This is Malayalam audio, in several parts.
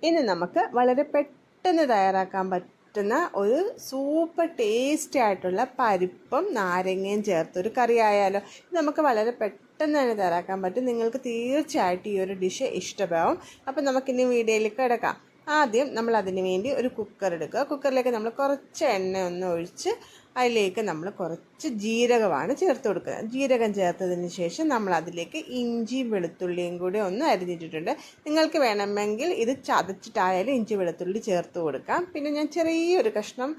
ഇനി നമുക്ക് വളരെ പെട്ടെന്ന് തയ്യാറാക്കാൻ പറ്റുന്ന ഒരു സൂപ്പർ ടേസ്റ്റി ആയിട്ടുള്ള പരിപ്പും നാരങ്ങയും ചേർത്തൊരു കറി ആയാലോ. ഇത് നമുക്ക് വളരെ പെട്ടെന്ന് തന്നെ തയ്യാറാക്കാൻ പറ്റും. നിങ്ങൾക്ക് തീർച്ചയായിട്ടും ഈ ഒരു ഡിഷ് ഇഷ്ടമാവും. അപ്പം നമുക്കിനി വീഡിയോയിലേക്ക് കിടക്കാം. ആദ്യം നമ്മൾ അതിന് വേണ്ടി ഒരു കുക്കർ എടുക്കുക. കുക്കറിലേക്ക് നമ്മൾ കുറച്ച് എണ്ണ ഒന്ന് ഒഴിച്ച് അതിലേക്ക് നമ്മൾ കുറച്ച് ജീരകമാണ് ചേർത്ത് കൊടുക്കുന്നത്. ജീരകം ചേർത്തതിന് ശേഷം നമ്മൾ അതിലേക്ക് ഇഞ്ചിയും വെളുത്തുള്ളിയും കൂടി ഒന്ന് അരിഞ്ഞിട്ടിട്ടുണ്ട്. നിങ്ങൾക്ക് വേണമെങ്കിൽ ഇത് ചതച്ചിട്ടായാലും ഇഞ്ചി വെളുത്തുള്ളി ചേർത്ത് കൊടുക്കാം. പിന്നെ ഞാൻ ചെറിയൊരു കഷ്ണം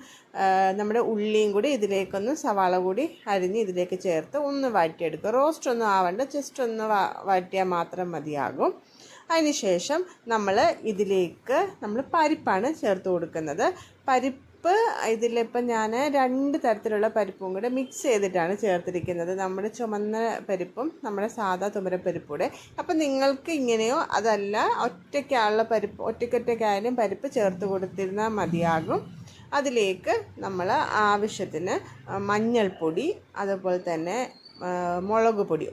നമ്മുടെ ഉള്ളിയും കൂടി ഇതിലേക്കൊന്ന് സവാള കൂടി അരിഞ്ഞ് ഇതിലേക്ക് ചേർത്ത് ഒന്ന് വഴറ്റിയെടുക്കുക. റോസ്റ്റ് ഒന്നും ആവേണ്ട, ജസ്റ്റ് ഒന്ന് വഴറ്റിയാൽ മാത്രം മതിയാകും. അതിനുശേഷം ഇതിലേക്ക് നമ്മൾ പരിപ്പാണ് ചേർത്ത് കൊടുക്കുന്നത്. പരിപ്പ് ഇതിലിപ്പം ഞാൻ 2 തരത്തിലുള്ള പരിപ്പും കൂടെ മിക്സ് ചെയ്തിട്ടാണ് ചേർത്തിരിക്കുന്നത്. നമ്മുടെ ചുമന്ന പരിപ്പും നമ്മുടെ സാധാ തുമരപ്പരിപ്പും കൂടെ. അപ്പം നിങ്ങൾക്ക് ഇങ്ങനെയോ അതല്ല ഒറ്റയ്ക്കായാലും പരിപ്പ് ചേർത്ത് കൊടുത്തിരുന്നാൽ മതിയാകും. അതിലേക്ക് നമ്മൾ ആവശ്യത്തിന് മഞ്ഞൾപ്പൊടി, അതുപോലെ തന്നെ മുളക് പൊടി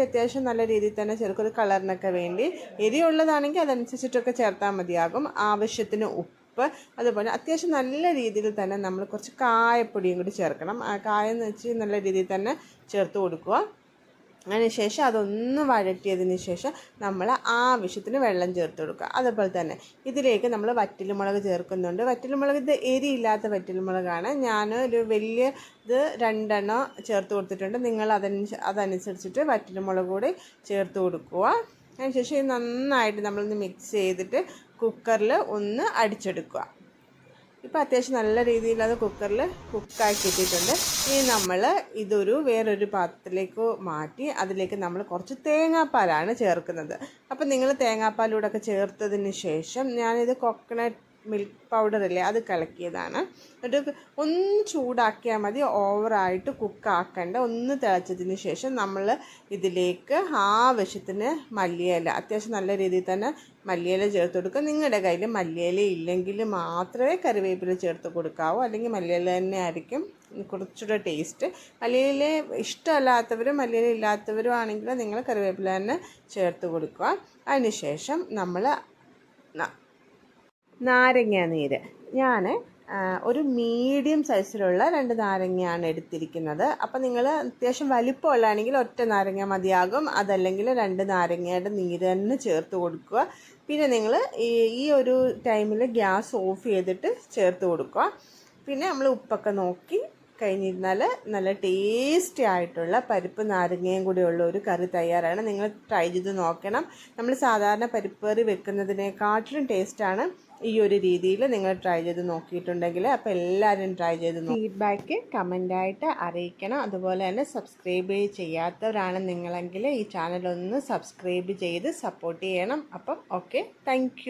അത്യാവശ്യം നല്ല രീതിയിൽ തന്നെ ചേർക്കും, ഒരു കളറിനൊക്കെ വേണ്ടി. എരിയുള്ളതാണെങ്കിൽ അതനുസരിച്ചിട്ടൊക്കെ ചേർത്താൽ മതിയാകും. ആവശ്യത്തിന് ഉപ്പ്, അതുപോലെ അത്യാവശ്യം നല്ല രീതിയിൽ തന്നെ നമ്മൾ കുറച്ച് കായപ്പൊടിയും കൂടി ചേർക്കണം. കായെന്ന് വെച്ച് നല്ല രീതിയിൽ തന്നെ ചേർത്ത് കൊടുക്കുക. അതിനുശേഷം അതൊന്ന് വഴറ്റിയതിന് ശേഷം നമ്മൾ ആവശ്യത്തിന് വെള്ളം ചേർത്ത് കൊടുക്കുക. അതുപോലെ തന്നെ ഇതിലേക്ക് നമ്മൾ വറ്റൽമുളക് ചേർക്കുന്നുണ്ട്. വറ്റൽമുളക് ഇത് എരിയില്ലാത്ത വറ്റൽമുളകാണ്. ഞാൻ ഒരു വലിയ 2 ചേർത്ത് കൊടുത്തിട്ടുണ്ട്. നിങ്ങൾ അതനുസരിച്ചിട്ട് വറ്റൽമുളക് കൂടി ചേർത്ത് കൊടുക്കുക. അതിനുശേഷം ഇത് നന്നായിട്ട് നമ്മളൊന്ന് മിക്സ് ചെയ്തിട്ട് കുക്കറിൽ ഒന്ന് അടിച്ചെടുക്കുക. ഇപ്പോൾ അത്യാവശ്യം നല്ല രീതിയിൽ അത് കുക്കറിൽ കുക്കാക്കി ഇട്ടിട്ടുണ്ട്. ഇനി നമ്മൾ വേറൊരു പാത്രത്തിലേക്ക് മാറ്റി അതിലേക്ക് നമ്മൾ കുറച്ച് തേങ്ങാപ്പാലാണ് ചേർക്കുന്നത്. അപ്പം നിങ്ങൾ തേങ്ങാപ്പാലൂടെയൊക്കെ ചേർത്തതിന് ശേഷം ഞാനിത് കോക്കനട്ട് മിൽക്ക് പൗഡറില്ലേ, അത് കലക്കിയതാണ്. എന്നിട്ട് ഒന്ന് ചൂടാക്കിയാൽ മതി, ഓവറായിട്ട് കുക്കാക്കേണ്ട. ഒന്ന് തിളച്ചതിന് ശേഷം നമ്മൾ ഇതിലേക്ക് ആവശ്യത്തിന് മല്ലിയില, അത്യാവശ്യം നല്ല രീതിയിൽ തന്നെ മല്ലിയില ചേർത്ത് കൊടുക്കുക. നിങ്ങളുടെ കയ്യിൽ മല്ലിയില ഇല്ലെങ്കിൽ മാത്രമേ കറിവേപ്പില ചേർത്ത് കൊടുക്കാവൂ, അല്ലെങ്കിൽ മല്ലിയില തന്നെ ആയിരിക്കും കുറച്ചുകൂടെ ടേസ്റ്റ്. മല്ലിയില ഇഷ്ടമല്ലാത്തവരും മല്ലിയില ഇല്ലാത്തവരും ആണെങ്കിൽ നിങ്ങൾ കറിവേപ്പില തന്നെ ചേർത്ത് കൊടുക്കുക. അതിനുശേഷം നമ്മൾ നാരങ്ങ നീര്, ഞാൻ ഒരു മീഡിയം സൈസിലുള്ള 2 നാരങ്ങയാണ് എടുത്തിരിക്കുന്നത്. അപ്പം നിങ്ങൾ അത്യാവശ്യം വലിപ്പമുള്ളതാണെങ്കിൽ ഒറ്റ നാരങ്ങ മതിയാകും, അതല്ലെങ്കിൽ 2 നാരങ്ങയുടെ നീര് തന്നെ ചേർത്ത് കൊടുക്കുക. പിന്നെ നിങ്ങൾ ഈ ഒരു ടൈമിൽ ഗ്യാസ് ഓഫ് ചെയ്തിട്ട് ചേർത്ത് കൊടുക്കുക. പിന്നെ നമ്മൾ ഉപ്പൊക്കെ നോക്കി കഴിഞ്ഞിരുന്നാൽ നല്ല ടേസ്റ്റി ആയിട്ടുള്ള പരിപ്പ് നാരങ്ങയും കൂടിയുള്ള ഒരു കറി തയ്യാറാണ്. നിങ്ങൾ ട്രൈ ചെയ്ത് നോക്കണം. നമ്മൾ സാധാരണ പരിപ്പ് കറി വെക്കുന്നതിനെക്കാട്ടിലും ടേസ്റ്റാണ് ഈ ഒരു രീതിയിൽ നിങ്ങൾ ട്രൈ ചെയ്ത് നോക്കിയിട്ടുണ്ടെങ്കിൽ. അപ്പോൾ എല്ലാവരും ട്രൈ ചെയ്ത് ഫീഡ്ബാക്ക് കമൻ്റായിട്ട് അറിയിക്കണം. അതുപോലെ തന്നെ സബ്സ്ക്രൈബ് ചെയ്യാത്തവരാണ് നിങ്ങളെങ്കിൽ ഈ ചാനലൊന്ന് സബ്സ്ക്രൈബ് ചെയ്ത് സപ്പോർട്ട് ചെയ്യണം. അപ്പം ഓക്കെ, താങ്ക്